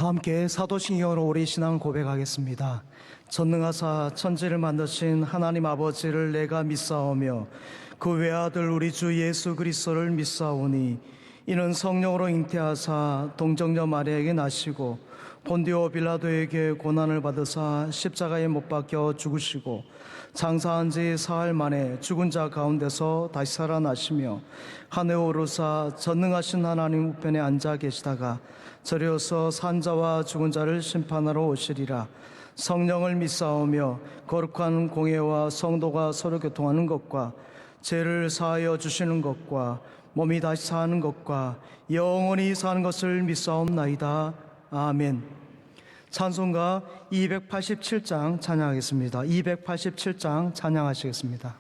함께 사도신경으로 우리 신앙 고백하겠습니다. 전능하사 천지를 만드신 하나님 아버지를 내가 믿사오며 그 외아들 우리 주 예수 그리스도를 믿사오니 이는 성령으로 잉태하사 동정녀 마리아에게 나시고 본디오 빌라도에게 고난을 받으사 십자가에 못 박혀 죽으시고 장사한 지 사흘 만에 죽은 자 가운데서 다시 살아나시며 하늘에 오르사 전능하신 하나님 우편에 앉아 계시다가 저리어서 산자와 죽은 자를 심판하러 오시리라. 성령을 믿사오며 거룩한 공예와 성도가 서로 교통하는 것과 죄를 사하여 주시는 것과 몸이 다시 사는 것과 영원히 사는 것을 믿사옵나이다. 아멘. 찬송가 287장 찬양하겠습니다. 287장 찬양하시겠습니다.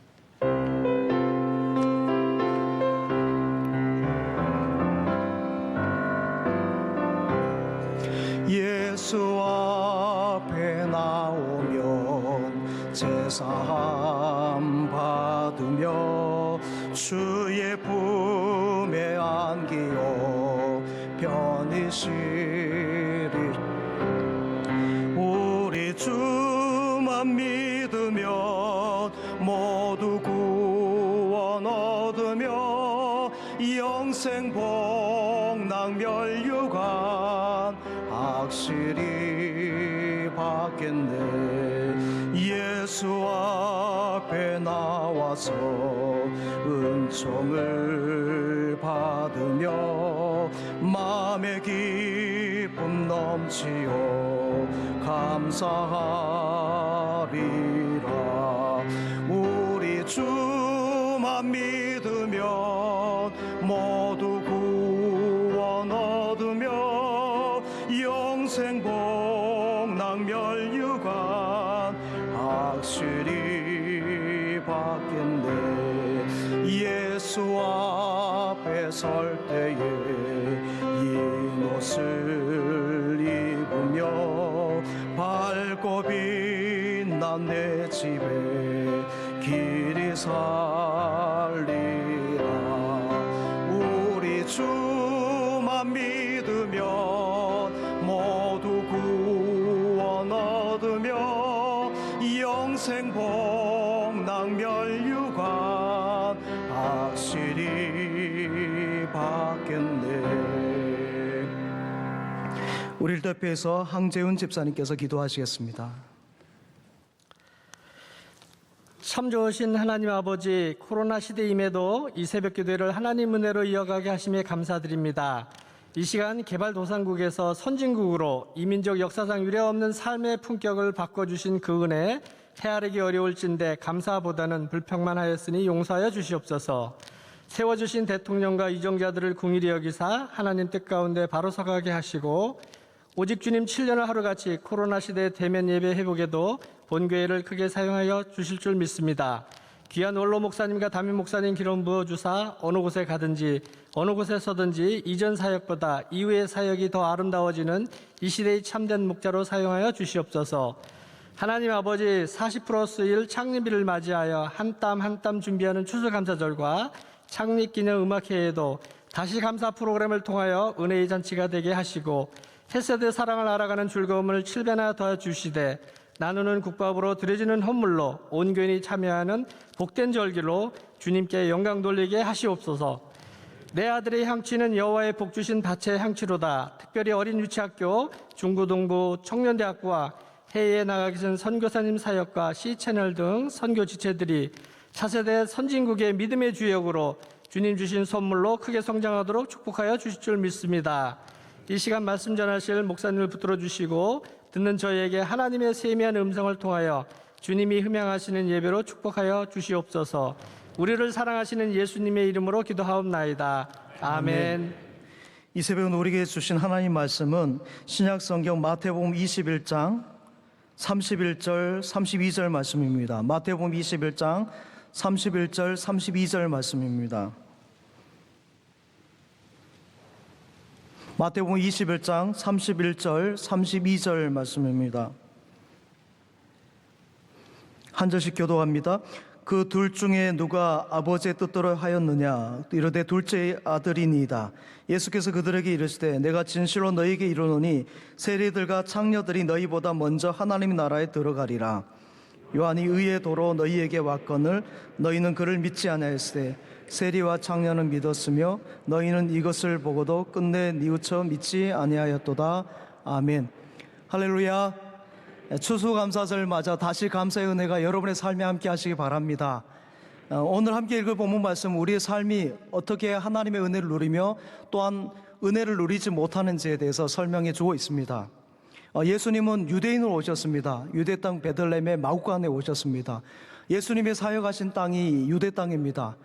예수 앞에 나오면 제사함 받으며 주의 품에 안기어 편히 쉬리. 우리 주만 믿으면 모두 구원 얻으며 영생 복락 멸류관 확실히 받겠네. 예수 앞에 나와서 은총을 받으며 마음의 기쁨 넘치어 감사하리라. 우리 주만 믿으면 모두 구원 얻으며 영생 복락 멸류관 확실히 받겠네. 예수 앞에 설 때에 흰 옷을 입으며 밝고 빛난 내 집에 길이 살리라. 우리 주만 믿으면 모두 구원 얻으며 영생 복락 멸류관 확실히 받겠네. 우리를 대표해서 항재훈 집사님께서 기도하시겠습니다. 참 좋으신 하나님 아버지, 코로나 시대임에도 이 새벽 기도회를 하나님 은혜로 이어가게 하심에 감사드립니다. 이 시간 개발도상국에서 선진국으로 이민족 역사상 유례없는 삶의 품격을 바꿔주신 그 은혜 헤아리기 어려울진데 감사보다는 불평만 하였으니 용서하여 주시옵소서. 세워주신 대통령과 이정자들을 궁일이 여기사 하나님 뜻 가운데 바로 서가게 하시고 오직 주님 7년을 하루같이 코로나 시대의 대면 예배 회복에도 본교회를 크게 사용하여 주실 줄 믿습니다. 귀한 원로 목사님과 담임 목사님 기름 부어주사 어느 곳에 가든지 어느 곳에 서든지 이전 사역보다 이후의 사역이 더 아름다워지는 이 시대의 참된 목자로 사용하여 주시옵소서. 하나님 아버지 40+1 창립일을 맞이하여 한 땀 한 땀 준비하는 추수감사절과 창립기념 음악회에도 다시 감사 프로그램을 통하여 은혜의 잔치가 되게 하시고 햇세대 사랑을 알아가는 즐거움을 7배나 더해 주시되 나누는 국밥으로 드려지는 헌물로 온 교인이 참여하는 복된 절기로 주님께 영광 돌리게 하시옵소서. 내 아들의 향취는 여호와의 복 주신 밭의 향취로다. 특별히 어린 유치학교, 중고등부, 청년대학교와 해외에 나가 계신 선교사님 사역과 C채널 등 선교 지체들이 차세대 선진국의 믿음의 주역으로 주님 주신 선물로 크게 성장하도록 축복하여 주실 줄 믿습니다. 이 시간 말씀 전하실 목사님을 붙들어 주시고 듣는 저희에게 하나님의 세미한 음성을 통하여 주님이 흠양하시는 예배로 축복하여 주시옵소서. 우리를 사랑하시는 예수님의 이름으로 기도하옵나이다. 아멘. 이 새벽은 우리에게 주신 하나님 말씀은 신약성경 마태복음 21장 31절 32절 말씀입니다. 마태복음 21장 31절 32절 말씀입니다. 마태복음 21장 31절 32절 말씀입니다. 한 절씩 교도합니다. 그 둘 중에 누가 아버지의 뜻대로 하였느냐? 이르되 둘째 아들이니이다. 예수께서 그들에게 이르시되 내가 진실로 너희에게 이르노니 세리들과 창녀들이 너희보다 먼저 하나님 나라에 들어가리라. 요한이 의의 도로 너희에게 왔거늘 너희는 그를 믿지 아니하였으되 세리와 창녀는 믿었으며 너희는 이것을 보고도 끝내 뉘우쳐 믿지 아니하였도다. 아멘. 할렐루야. 추수감사절 맞아 다시 감사의 은혜가 여러분의 삶에 함께 하시기 바랍니다. 오늘 함께 읽을 본문 말씀, 우리의 삶이 어떻게 하나님의 은혜를 누리며 또한 은혜를 누리지 못하는지에 대해서 설명해 주고 있습니다. 예수님은 유대인으로 오셨습니다. 유대 땅 베들레헴의 마구간에 오셨습니다. 예수님의 사역하신 땅이 유대 땅입니다.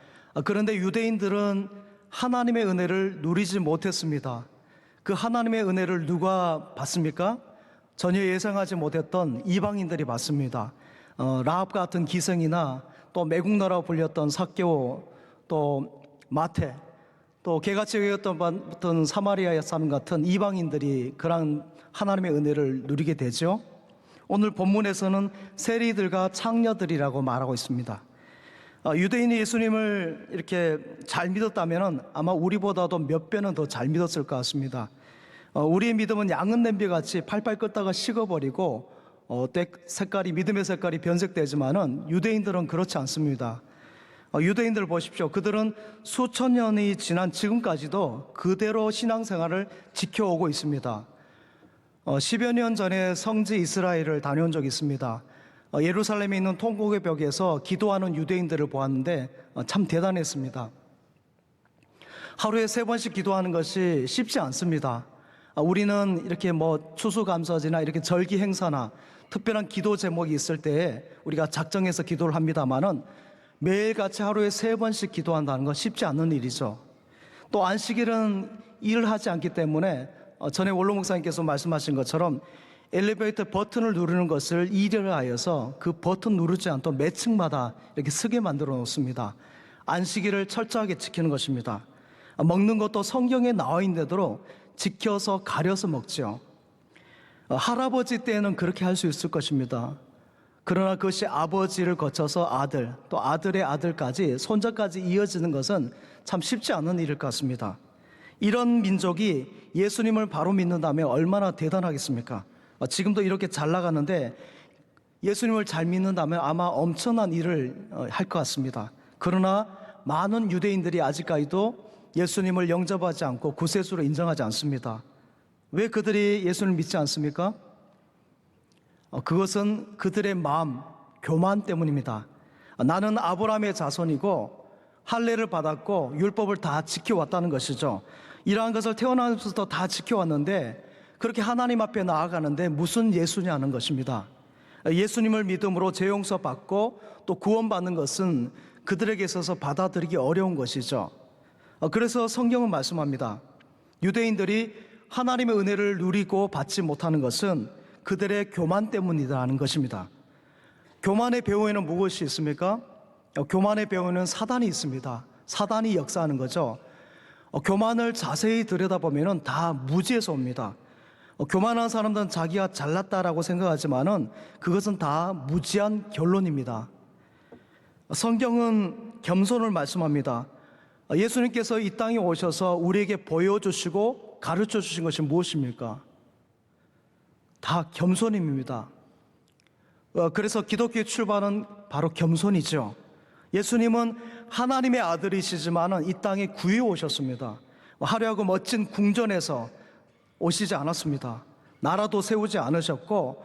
그런데 유대인들은 하나님의 은혜를 누리지 못했습니다. 그 하나님의 은혜를 누가 받습니까? 전혀 예상하지 못했던 이방인들이 받습니다. 라합 같은 기생이나 또 매국노라고 불렸던 삭개오, 또 마태, 또 개같이 여겼던 사마리아 사람 같은 이방인들이 그런 하나님의 은혜를 누리게 되죠. 오늘 본문에서는 세리들과 창녀들이라고 말하고 있습니다. 유대인이 예수님을 이렇게 잘 믿었다면 아마 우리보다도 몇 배는 더 잘 믿었을 것 같습니다. 우리의 믿음은 양은 냄비같이 팔팔 끓다가 식어버리고 색깔이, 믿음의 색깔이 변색되지만은 유대인들은 그렇지 않습니다. 유대인들 보십시오. 그들은 수천 년이 지난 지금까지도 그대로 신앙생활을 지켜오고 있습니다. 10여 년 전에 성지 이스라엘을 다녀온 적이 있습니다. 예루살렘에 있는 통곡의 벽에서 기도하는 유대인들을 보았는데 참 대단했습니다. 하루에 3번씩 기도하는 것이 쉽지 않습니다. 우리는 이렇게 추수감사제나 이렇게 절기 행사나 특별한 기도 제목이 있을 때에 우리가 작정해서 기도를 합니다만은 매일같이 하루에 3번씩 기도한다는 건 쉽지 않는 일이죠. 또 안식일은 일을 하지 않기 때문에 전에 원로 목사님께서 말씀하신 것처럼 엘리베이터 버튼을 누르는 것을 일을 하여서 그 버튼 누르지 않도록 매 층마다 이렇게 쓰게 만들어 놓습니다. 안식일을 철저하게 지키는 것입니다. 먹는 것도 성경에 나와 있는 대로 지켜서 가려서 먹죠. 할아버지 때는 그렇게 할 수 있을 것입니다. 그러나 그것이 아버지를 거쳐서 아들, 또 아들의 아들까지 손자까지 이어지는 것은 참 쉽지 않은 일일 것 같습니다. 이런 민족이 예수님을 바로 믿는다면 얼마나 대단하겠습니까? 지금도 이렇게 잘 나가는데 예수님을 잘 믿는다면 아마 엄청난 일을 할 것 같습니다. 그러나 많은 유대인들이 아직까지도 예수님을 영접하지 않고 구세주로 인정하지 않습니다. 왜 그들이 예수님을 믿지 않습니까? 그것은 그들의 마음, 교만 때문입니다. 나는 아브라함의 자손이고 할례를 받았고 율법을 다 지켜왔다는 것이죠. 이러한 것을 태어나면서부터 다 지켜왔는데 그렇게 하나님 앞에 나아가는데 무슨 예수냐는 것입니다. 예수님을 믿음으로 죄 용서 받고 또 구원받는 것은 그들에게 있어서 받아들이기 어려운 것이죠. 그래서 성경은 말씀합니다. 유대인들이 하나님의 은혜를 누리고 받지 못하는 것은 그들의 교만 때문이라는 것입니다. 교만의 배후에는 무엇이 있습니까? 교만의 배후에는 사단이 있습니다. 사단이 역사하는 거죠. 교만을 자세히 들여다보면 다 무지에서 옵니다. 교만한 사람들은 자기가 잘났다라고 생각하지만은 그것은 다 무지한 결론입니다. 성경은 겸손을 말씀합니다. 예수님께서 이 땅에 오셔서 우리에게 보여주시고 가르쳐 주신 것이 무엇입니까? 다 겸손입니다. 그래서 기독교의 출발은 바로 겸손이죠. 예수님은 하나님의 아들이시지만은 이 땅에 구해 오셨습니다. 화려하고 멋진 궁전에서 오시지 않았습니다. 나라도 세우지 않으셨고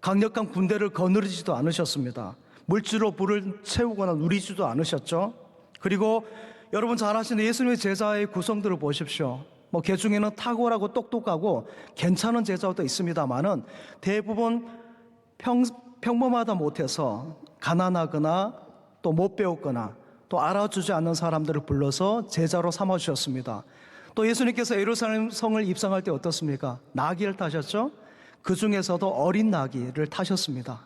강력한 군대를 거느리지도 않으셨습니다. 물질로 불을 채우거나 누리지도 않으셨죠. 그리고 여러분 잘 아시는 예수님의 제자의 구성들을 보십시오. 그 중에는 탁월하고 똑똑하고 괜찮은 제자도 있습니다만은 대부분 평범하다 못해서 가난하거나 또 못 배웠거나 또 알아주지 않는 사람들을 불러서 제자로 삼아주셨습니다. 또 예수님께서 예루살렘 성을 입성할 때 어떻습니까? 나귀를 타셨죠? 그 중에서도 어린 나귀를 타셨습니다.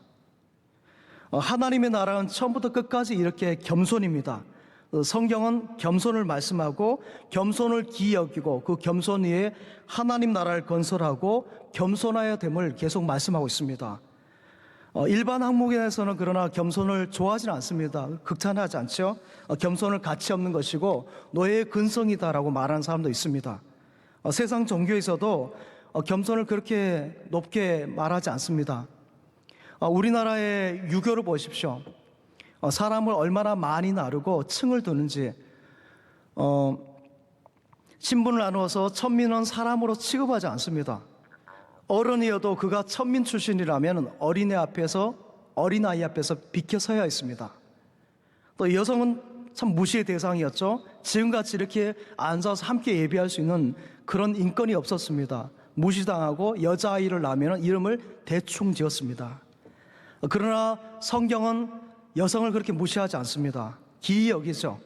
하나님의 나라는 처음부터 끝까지 이렇게 겸손입니다. 성경은 겸손을 말씀하고 겸손을 기이 여기고 그 겸손 위에 하나님 나라를 건설하고 겸손하여야 됨을 계속 말씀하고 있습니다. 일반 항목에서는 그러나 겸손을 좋아하지는 않습니다. 극찬하지 않죠. 겸손을 가치 없는 것이고 노예의 근성이다라고 말하는 사람도 있습니다. 세상 종교에서도 겸손을 그렇게 높게 말하지 않습니다. 우리나라의 유교를 보십시오. 사람을 얼마나 많이 나르고 층을 두는지, 신분을 나누어서 천민은 사람으로 취급하지 않습니다. 어른이어도 그가 천민 출신이라면 어린아이 앞에서 비켜 서야 했습니다. 또 여성은 참 무시의 대상이었죠. 지금같이 이렇게 앉아서 함께 예배할 수 있는 그런 인권이 없었습니다. 무시당하고 여자아이를 낳으면 이름을 대충 지었습니다. 그러나 성경은 여성을 그렇게 무시하지 않습니다. 기이 여기죠.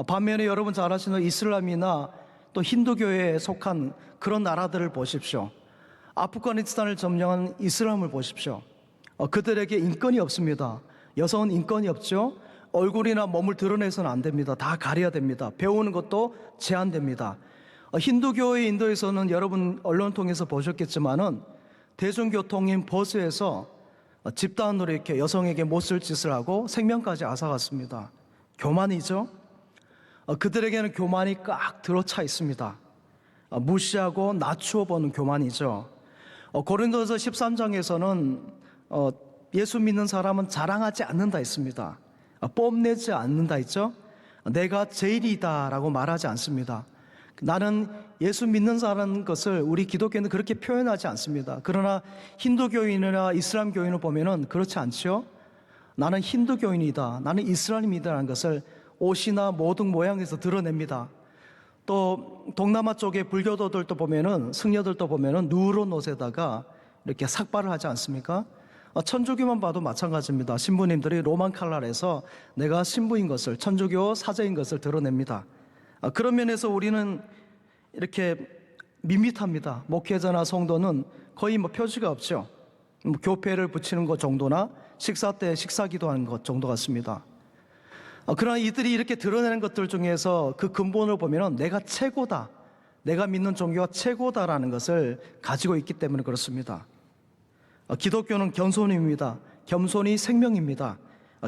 반면에 여러분 잘 아시는 이슬람이나 또 힌두교에 속한 그런 나라들을 보십시오. 아프가니스탄을 점령한 이슬람을 보십시오. 그들에게 인권이 없습니다. 여성은 인권이 없죠. 얼굴이나 몸을 드러내서는 안 됩니다. 다 가려야 됩니다. 배우는 것도 제한됩니다. 힌두교의 인도에서는 여러분 언론 통해서 보셨겠지만은 대중교통인 버스에서 집단으로 이렇게 여성에게 못쓸 짓을 하고 생명까지 앗아갔습니다. 교만이죠. 그들에게는 교만이 꽉 들어차 있습니다. 무시하고 낮추어 보는 교만이죠. 고린도서 13장에서는 예수 믿는 사람은 자랑하지 않는다 했습니다. 뽐내지 않는다 했죠. 내가 제일이다 라고 말하지 않습니다. 나는 예수 믿는 사람인 것을 우리 기독교는 그렇게 표현하지 않습니다. 그러나 힌두교인이나 이슬람교인을 보면은 그렇지 않죠. 나는 힌두교인이다, 나는 이슬람이다라는 것을 옷이나 모든 모양에서 드러냅니다. 또 동남아 쪽의 불교도들도 보면은, 승려들도 보면은 누런 옷에다가 이렇게 삭발을 하지 않습니까? 천주교만 봐도 마찬가지입니다. 신부님들이 로만 칼날에서 내가 신부인 것을, 천주교 사제인 것을 드러냅니다. 그런 면에서 우리는 이렇게 밋밋합니다. 목회자나 성도는 거의 표시가 없죠. 교패를 붙이는 것 정도나 식사 때 식사 기도하는 것 정도 같습니다. 그러나 이들이 이렇게 드러내는 것들 중에서 그 근본을 보면 내가 최고다, 내가 믿는 종교가 최고다라는 것을 가지고 있기 때문에 그렇습니다. 기독교는 겸손입니다. 겸손이 생명입니다.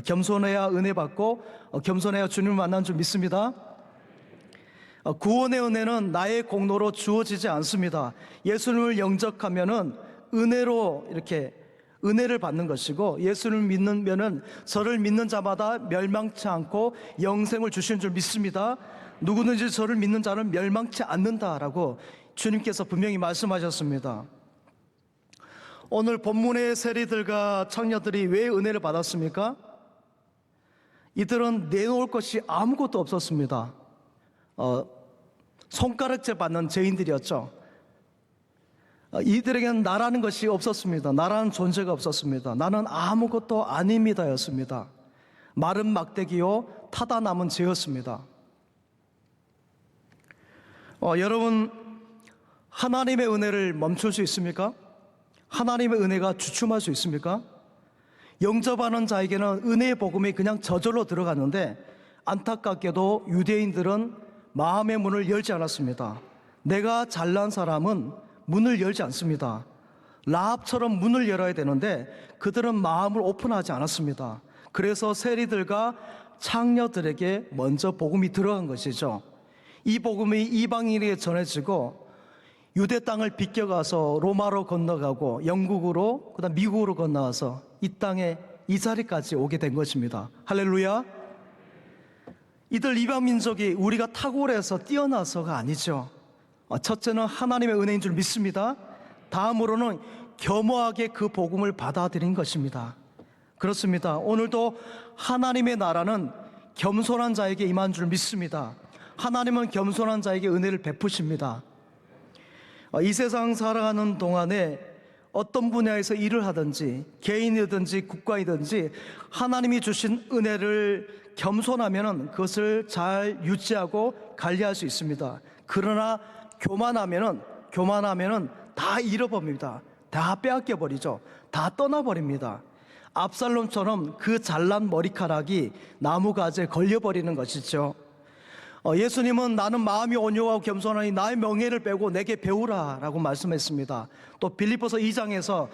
겸손해야 은혜 받고 겸손해야 주님을 만난 줄 믿습니다. 구원의 은혜는 나의 공로로 주어지지 않습니다. 예수님을 영접하면은 은혜로 이렇게 은혜를 받는 것이고, 예수를 믿으면은 저를 믿는 자마다 멸망치 않고 영생을 주시는 줄 믿습니다. 누구든지 저를 믿는 자는 멸망치 않는다라고 주님께서 분명히 말씀하셨습니다. 오늘 본문의 세리들과 창녀들이 왜 은혜를 받았습니까? 이들은 내놓을 것이 아무것도 없었습니다. 손가락질 받는 죄인들이었죠. 이들에게는 나라는 것이 없었습니다. 나라는 존재가 없었습니다. 나는 아무것도 아닙니다였습니다. 마른 막대기요 타다 남은 죄였습니다. 여러분, 하나님의 은혜를 멈출 수 있습니까? 하나님의 은혜가 주춤할 수 있습니까? 영접하는 자에게는 은혜의 복음이 그냥 저절로 들어갔는데, 안타깝게도 유대인들은 마음의 문을 열지 않았습니다. 내가 잘난 사람은 문을 열지 않습니다. 라합처럼 문을 열어야 되는데 그들은 마음을 오픈하지 않았습니다. 그래서 세리들과 창녀들에게 먼저 복음이 들어간 것이죠. 이 복음이 이방인에게 전해지고 유대 땅을 비껴가서 로마로 건너가고 영국으로, 그다음 미국으로 건너와서 이 땅에 이 자리까지 오게 된 것입니다. 할렐루야. 이들 이방 민족이 우리가 탁월해서 뛰어나서가 아니죠. 첫째는 하나님의 은혜인 줄 믿습니다. 다음으로는 겸허하게 그 복음을 받아들인 것입니다. 그렇습니다. 오늘도 하나님의 나라는 겸손한 자에게 임한 줄 믿습니다. 하나님은 겸손한 자에게 은혜를 베푸십니다. 이 세상 살아가는 동안에 어떤 분야에서 일을 하든지 개인이든지 국가이든지 하나님이 주신 은혜를 겸손하면 그것을 잘 유지하고 관리할 수 있습니다. 그러나 교만하면은 다 잃어버립니다. 다 빼앗겨 버리죠. 다 떠나버립니다. 압살롬처럼 그 잘난 머리카락이 나무가지에 걸려버리는 것이죠. 예수님은 나는 마음이 온유하고 겸손하니 나의 명예를 빼고 내게 배우라 라고 말씀했습니다. 또 빌립보서 2장에서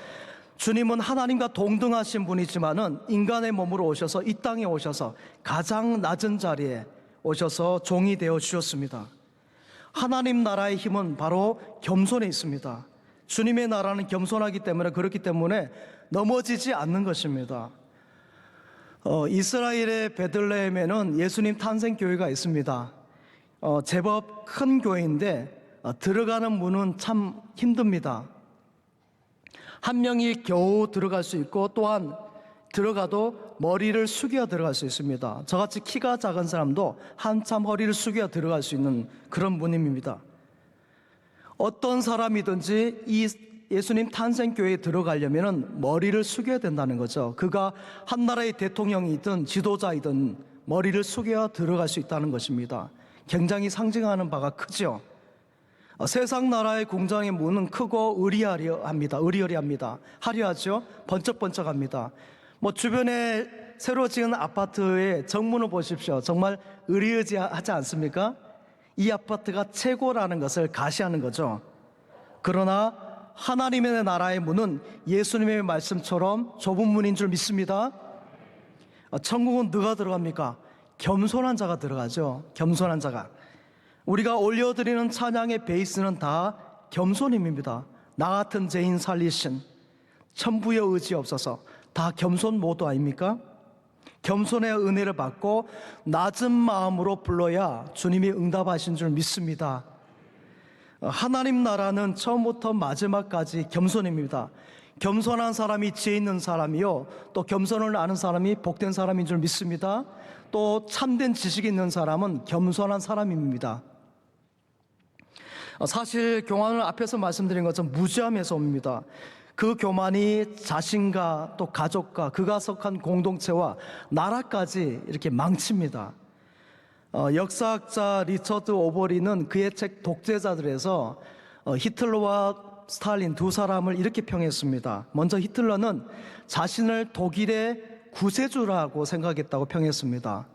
주님은 하나님과 동등하신 분이지만은 인간의 몸으로 오셔서 이 땅에 오셔서 가장 낮은 자리에 오셔서 종이 되어 주셨습니다. 하나님 나라의 힘은 바로 겸손에 있습니다. 주님의 나라는 겸손하기 때문에, 그렇기 때문에 넘어지지 않는 것입니다. 이스라엘의 베들레헴에는 예수님 탄생 교회가 있습니다. 제법 큰 교회인데 들어가는 문은 참 힘듭니다. 한 명이 겨우 들어갈 수 있고, 또한 들어가도 머리를 숙여 들어갈 수 있습니다. 저같이 키가 작은 사람도 한참 허리를 숙여 들어갈 수 있는 그런 문임입니다. 어떤 사람이든지 이 예수님 탄생교회에 들어가려면 머리를 숙여야 된다는 거죠. 그가 한 나라의 대통령이든 지도자이든 머리를 숙여 들어갈 수 있다는 것입니다. 굉장히 상징하는 바가 크죠. 세상 나라의 공장의 문은 크고 의리하리합니다. 화려하죠. 번쩍번쩍합니다. 주변에 새로 지은 아파트의 정문을 보십시오. 정말 의리의지하지 않습니까? 이 아파트가 최고라는 것을 가시하는 거죠. 그러나 하나님의 나라의 문은 예수님의 말씀처럼 좁은 문인 줄 믿습니다. 천국은 누가 들어갑니까? 겸손한 자가 들어가죠. 겸손한 자가. 우리가 올려드리는 찬양의 베이스는 다 겸손임입니다. 나 같은 죄인 살리신, 천부의 의지 없어서, 다 겸손 모두 아닙니까? 겸손의 은혜를 받고 낮은 마음으로 불러야 주님이 응답하신 줄 믿습니다. 하나님 나라는 처음부터 마지막까지 겸손입니다. 겸손한 사람이 지혜 있는 사람이요, 또 겸손을 아는 사람이 복된 사람인 줄 믿습니다. 또 참된 지식이 있는 사람은 겸손한 사람입니다. 사실 교만을 앞에서 말씀드린 것처럼 무지함에서 옵니다. 그 교만이 자신과 또 가족과 그가 속한 공동체와 나라까지 이렇게 망칩니다. 역사학자 리처드 오버리는 그의 책 독재자들에서 히틀러와 스탈린 두 사람을 이렇게 평했습니다. 먼저 히틀러는 자신을 독일의 구세주라고 생각했다고 평했습니다.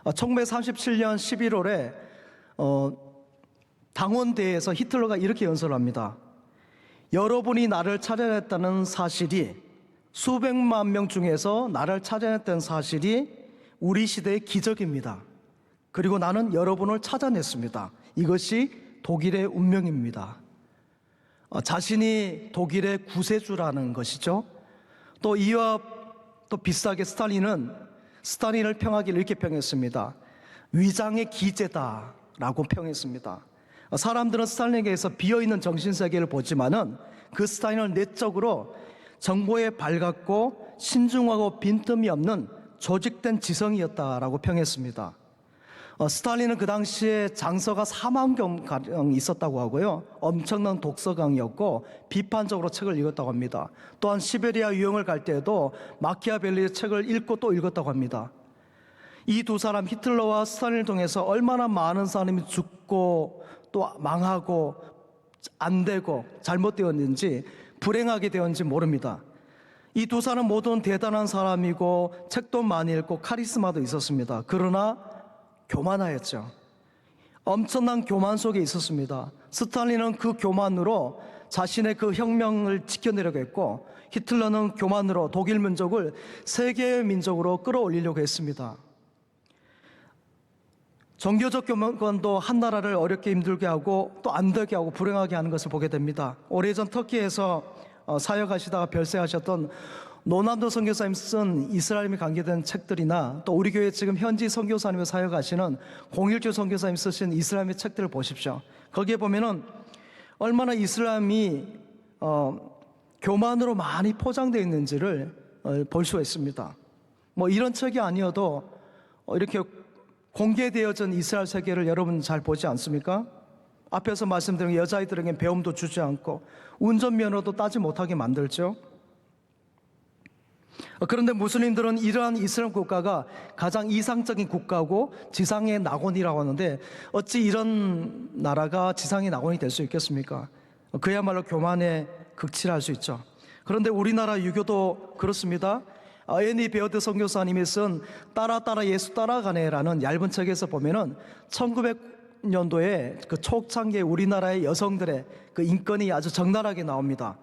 1937년 11월에 당원대회에서 히틀러가 이렇게 연설합니다. 여러분이 나를 찾아냈다는 사실이, 수백만 명 중에서 나를 찾아냈다는 사실이 우리 시대의 기적입니다. 그리고 나는 여러분을 찾아냈습니다. 이것이 독일의 운명입니다. 자신이 독일의 구세주라는 것이죠. 또 이와 또 비슷하게 스탈린을 평하기를 이렇게 평했습니다. 위장의 기재다라고 평했습니다. 사람들은 스탈린에게서 비어있는 정신세계를 보지만은 그 스탈린은 내적으로 정보에 밝았고 신중하고 빈틈이 없는 조직된 지성이었다라고 평했습니다. 스탈린은 그 당시에 장서가 4만 경가량 있었다고 하고요, 엄청난 독서강이었고 비판적으로 책을 읽었다고 합니다. 또한 시베리아 유형을 갈 때에도 마키아벨리의 책을 읽고 또 읽었다고 합니다. 이 두 사람, 히틀러와 스탈린을 통해서 얼마나 많은 사람이 죽고 또 망하고 안 되고 잘못되었는지, 불행하게 되었는지 모릅니다. 이 두 사람 모두는 대단한 사람이고 책도 많이 읽고 카리스마도 있었습니다. 그러나 교만하였죠. 엄청난 교만 속에 있었습니다. 스탈린은 그 교만으로 자신의 그 혁명을 지켜내려고 했고, 히틀러는 교만으로 독일 민족을 세계의 민족으로 끌어올리려고 했습니다. 종교적 교만도 한 나라를 어렵게 힘들게 하고 또 안 되게 하고 불행하게 하는 것을 보게 됩니다. 오래전 터키에서 사역하시다가 별세하셨던 노남도 선교사님 쓴 이스라엘에 관계된 책들이나, 또 우리 교회 지금 현지 선교사님을 사역하시는 공일주 선교사님 쓰신 이스라엘의 책들을 보십시오. 거기에 보면은 얼마나 이슬람이 교만으로 많이 포장되어 있는지를 볼 수가 있습니다. 이런 책이 아니어도 이렇게 공개되어진 이스라엘 세계를 여러분 잘 보지 않습니까? 앞에서 말씀드린 여자아이들에게 배움도 주지 않고 운전면허도 따지 못하게 만들죠. 그런데 무슬림들은 이러한 이슬람 국가가 가장 이상적인 국가고 지상의 낙원이라고 하는데, 어찌 이런 나라가 지상의 낙원이 될 수 있겠습니까? 그야말로 교만의 극치를 수 있죠. 그런데 우리나라 유교도 그렇습니다. 애니 베어드 선교사님이 쓴 따라 예수 따라가네라는 얇은 책에서 보면은 1900년도에 그 초창기에 우리나라의 여성들의 그 인권이 아주 적나라하게 나옵니다.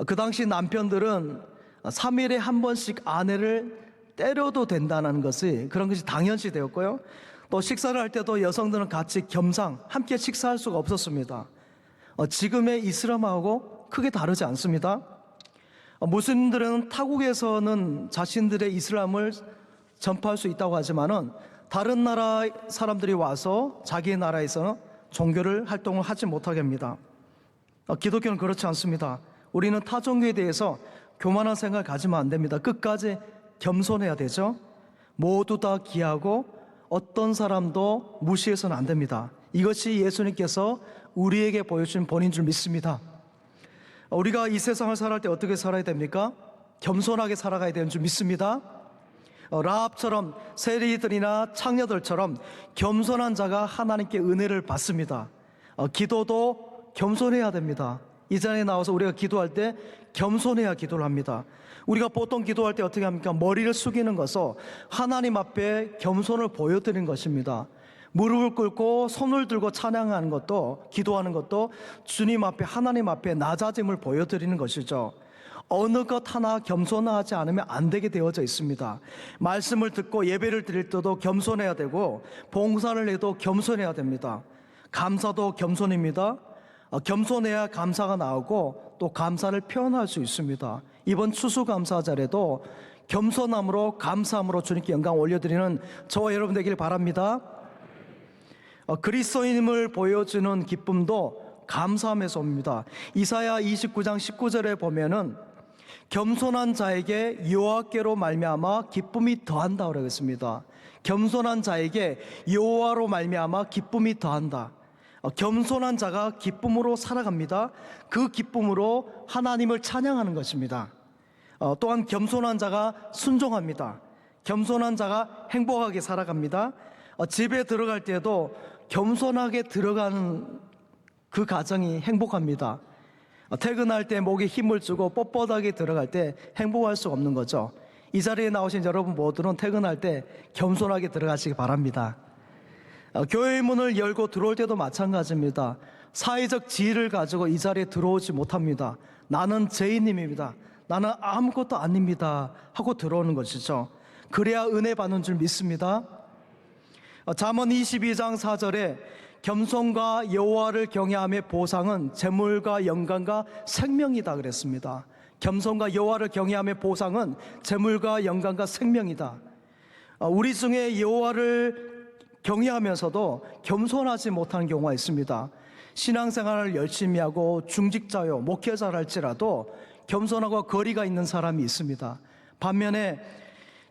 그 당시 남편들은 3일에 한 번씩 아내를 때려도 된다는 것이 그런 것이 당연시 되었고요. 또 식사를 할 때도 여성들은 같이 겸상 함께 식사할 수가 없었습니다. 지금의 이슬람하고 크게 다르지 않습니다. 무슬림들은 타국에서는 자신들의 이슬람을 전파할 수 있다고 하지만은 다른 나라 사람들이 와서 자기 나라에서는 종교를 활동을 하지 못하게 합니다. 기독교는 그렇지 않습니다. 우리는 타 종교에 대해서 교만한 생각을 가지면 안 됩니다. 끝까지 겸손해야 되죠. 모두 다 귀하고 어떤 사람도 무시해서는 안 됩니다. 이것이 예수님께서 우리에게 보여주신 본인 줄 믿습니다. 우리가 이 세상을 살아갈 때 어떻게 살아야 됩니까? 겸손하게 살아가야 되는 줄 믿습니다. 라합처럼 세리들이나 창녀들처럼 겸손한 자가 하나님께 은혜를 받습니다. 기도도 겸손해야 됩니다. 이 자리에 나와서 우리가 기도할 때 겸손해야 기도를 합니다. 우리가 보통 기도할 때 어떻게 합니까? 머리를 숙이는 것은 하나님 앞에 겸손을 보여드리는 것입니다. 무릎을 꿇고 손을 들고 찬양하는 것도, 기도하는 것도 주님 앞에, 하나님 앞에 낮아짐을 보여드리는 것이죠. 어느 것 하나 겸손하지 않으면 안 되게 되어져 있습니다. 말씀을 듣고 예배를 드릴 때도 겸손해야 되고, 봉사를 해도 겸손해야 됩니다. 감사도 겸손입니다. 겸손해야 감사가 나오고 또 감사를 표현할 수 있습니다. 이번 추수감사절에도 겸손함으로, 감사함으로 주님께 영광 올려드리는 저와 여러분 되길 바랍니다. 그리스도인임을 보여주는 기쁨도 감사함에서 옵니다. 이사야 29장 19절에 보면은 겸손한 자에게 여호와께로 말미암아 기쁨이 더한다 그러고 있습니다. 겸손한 자에게 여호와로 말미암아 기쁨이 더한다. 겸손한 자가 기쁨으로 살아갑니다. 그 기쁨으로 하나님을 찬양하는 것입니다. 또한 겸손한 자가 순종합니다. 겸손한 자가 행복하게 살아갑니다. 집에 들어갈 때도 겸손하게 들어가는 그 가정이 행복합니다. 퇴근할 때 목에 힘을 주고 뻣뻣하게 들어갈 때 행복할 수 없는 거죠. 이 자리에 나오신 여러분 모두는 퇴근할 때 겸손하게 들어가시기 바랍니다. 교회의 문을 열고 들어올 때도 마찬가지입니다. 사회적 지위를 가지고 이 자리에 들어오지 못합니다. 나는 죄인입니다. 나는 아무것도 아닙니다 하고 들어오는 것이죠. 그래야 은혜 받는 줄 믿습니다. 잠언 22장 4절에 겸손과 여호와를 경외함의 보상은 재물과 영광과 생명이다 그랬습니다. 겸손과 여호와를 경외함의 보상은 재물과 영광과 생명이다. 우리 중에 여호와를 경외하면서도 겸손하지 못하는 경우가 있습니다. 신앙생활을 열심히 하고 중직자요 목회자를 할지라도 겸손하고 거리가 있는 사람이 있습니다. 반면에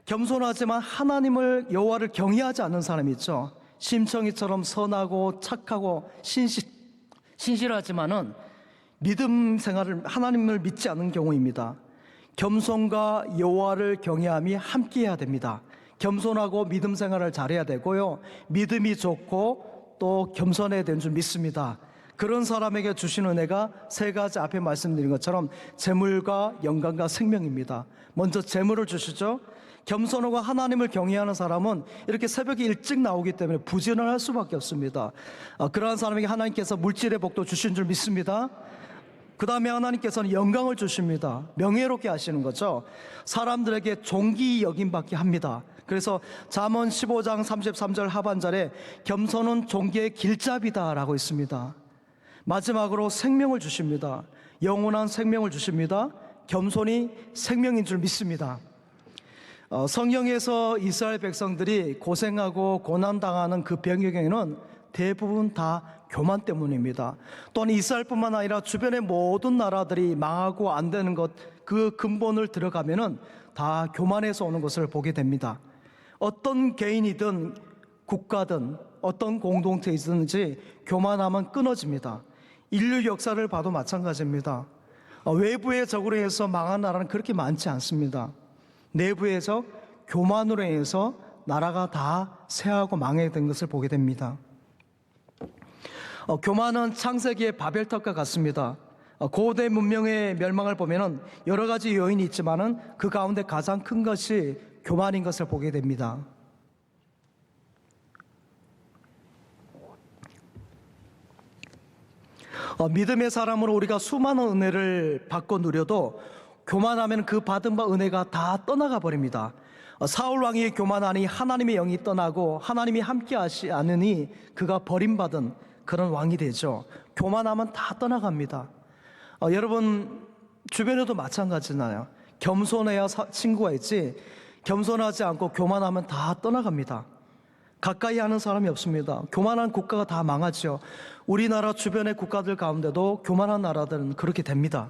겸손하지만 하나님을, 여호와를 경외하지 않는 사람이 있죠. 심청이처럼 선하고 착하고 신실하지만은 믿음 생활을, 하나님을 믿지 않는 경우입니다. 겸손과 여호와를 경외함이 함께해야 됩니다. 겸손하고 믿음 생활을 잘해야 되고요, 믿음이 좋고 또 겸손해야 되는 줄 믿습니다. 그런 사람에게 주신 은혜가 세 가지 앞에 말씀드린 것처럼 재물과 영광과 생명입니다. 먼저 재물을 주시죠. 겸손하고 하나님을 경외하는 사람은 이렇게 새벽에 일찍 나오기 때문에 부지런할 을 수밖에 없습니다. 그러한 사람에게 하나님께서 물질의 복도 주신 줄 믿습니다. 그 다음에 하나님께서는 영광을 주십니다. 명예롭게 하시는 거죠. 사람들에게 존귀 여김받게 합니다. 그래서 잠언 15장 33절 하반절에 겸손은 존귀의 길잡이다 라고 있습니다. 마지막으로 생명을 주십니다. 영원한 생명을 주십니다. 겸손이 생명인 줄 믿습니다. 성경에서 이스라엘 백성들이 고생하고 고난당하는 그 배경에는 대부분 다 교만 때문입니다. 또한 이스라엘뿐만 아니라 주변의 모든 나라들이 망하고 안 되는 것, 그 근본을 들어가면은 다 교만에서 오는 것을 보게 됩니다. 어떤 개인이든 국가든 어떤 공동체이든지 교만하면 끊어집니다. 인류 역사를 봐도 마찬가지입니다. 외부의 적으로 해서 망한 나라는 그렇게 많지 않습니다. 내부에서 교만으로 인해서 나라가 다 쇠하고 망해된 것을 보게 됩니다. 교만은 창세기의 바벨탑과 같습니다. 고대 문명의 멸망을 보면은 여러 가지 요인이 있지만은 그 가운데 가장 큰 것이 교만인 것을 보게 됩니다. 믿음의 사람으로 우리가 수많은 은혜를 받고 누려도 교만하면 그 받은 바 은혜가 다 떠나가 버립니다. 사울 왕이 교만하니 하나님의 영이 떠나고 하나님이 함께하시 않으니 그가 버림받은 그런 왕이 되죠. 교만하면 다 떠나갑니다. 여러분 주변에도 마찬가지잖아요. 겸손해야 친구가 있지, 겸손하지 않고 교만하면 다 떠나갑니다. 가까이 하는 사람이 없습니다. 교만한 국가가 다 망하죠. 우리나라 주변의 국가들 가운데도 교만한 나라들은 그렇게 됩니다.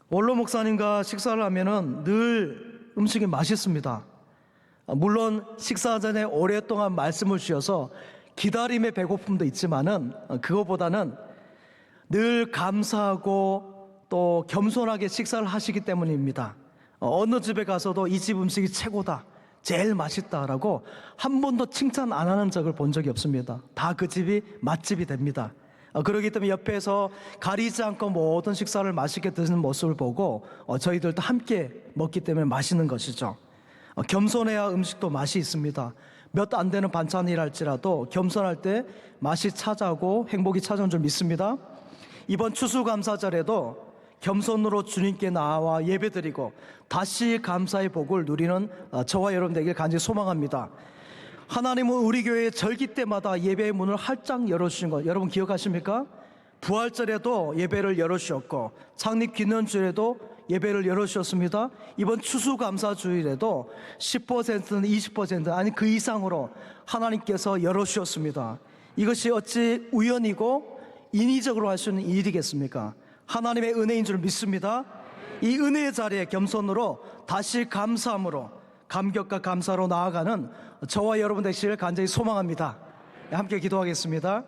원로 목사님과 식사를 하면은 늘 음식이 맛있습니다. 물론 식사 전에 오랫동안 말씀을 주셔서 기다림의 배고픔도 있지만은 그거보다는 늘 감사하고 또 겸손하게 식사를 하시기 때문입니다. 어느 집에 가서도 이 집 음식이 최고다, 제일 맛있다라고 한 번도 칭찬 안 하는 적을 본 적이 없습니다. 다 그 집이 맛집이 됩니다. 그렇기 때문에 옆에서 가리지 않고 모든 식사를 맛있게 드시는 모습을 보고 저희들도 함께 먹기 때문에 맛있는 것이죠. 겸손해야 음식도 맛이 있습니다. 몇 안 되는 반찬이랄지라도 겸손할 때 맛이 찾아오고 행복이 찾아온 줄 믿습니다. 이번 추수감사절에도 겸손으로 주님께 나와 예배드리고 다시 감사의 복을 누리는 저와 여러분 되길 간절히 소망합니다. 하나님은 우리 교회 절기 때마다 예배의 문을 활짝 열어주신 것 여러분 기억하십니까? 부활절에도 예배를 열어주셨고 창립기념주일에도 예배를 열어주셨습니다. 이번 추수감사주일에도 10%는 20% 아니 그 이상으로 하나님께서 열어주셨습니다. 이것이 어찌 우연이고 인위적으로 할 수 있는 일이겠습니까? 하나님의 은혜인 줄 믿습니다. 이 은혜의 자리에 겸손으로 다시 감사함으로 감격과 감사로 나아가는 저와 여러분 되시길 간절히 소망합니다. 함께 기도하겠습니다.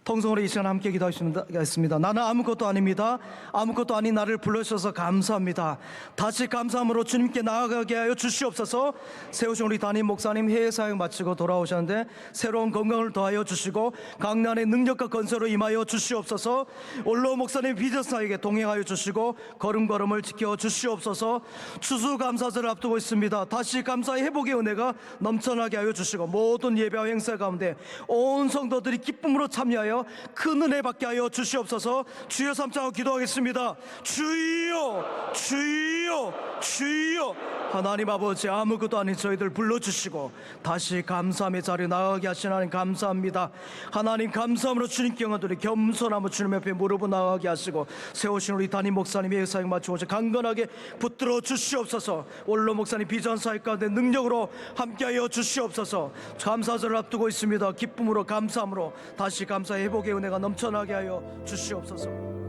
통성으로 이 시간 함께 기도하겠습니다. 나는 아무것도 아닙니다. 아무것도 아닌 나를 불러주셔서 감사합니다. 다시 감사함으로 주님께 나아가게 하여 주시옵소서. 세우신 우리 담임 목사님 해외 사역 마치고 돌아오셨는데 새로운 건강을 더하여 주시고 강단의 능력과 건설로 임하여 주시옵소서. 원로 목사님 비전 사역에 동행하여 주시고 걸음걸음을 지켜 주시옵소서. 추수감사절을 앞두고 있습니다. 다시 감사의 회복의 은혜가 넘쳐나게 하여 주시고 모든 예배와 행사 가운데 온 성도들이 기쁨으로 참여하여 큰 은혜 받게 하여 주시옵소서. 주여 삼창하고 기도하겠습니다. 주여 주여 주여. 하나님 아버지 아무것도 아닌 저희들 불러주시고 다시 감사함의 자리에 나가게 하신 하나님 감사합니다. 하나님 감사함으로 주님께 영광드리 겸손함으로 주님 옆에 무릎을 나가게 하시고 세우신 우리 담임 목사님의 사역 마치고 강건하게 붙들어 주시옵소서. 원로 목사님 비전 사역 가운데 능력으로 함께하여 주시옵소서. 감사절을 앞두고 있습니다. 기쁨으로 감사함으로 다시 감사의 회복의 은혜가 넘쳐나게 하여 주시옵소서.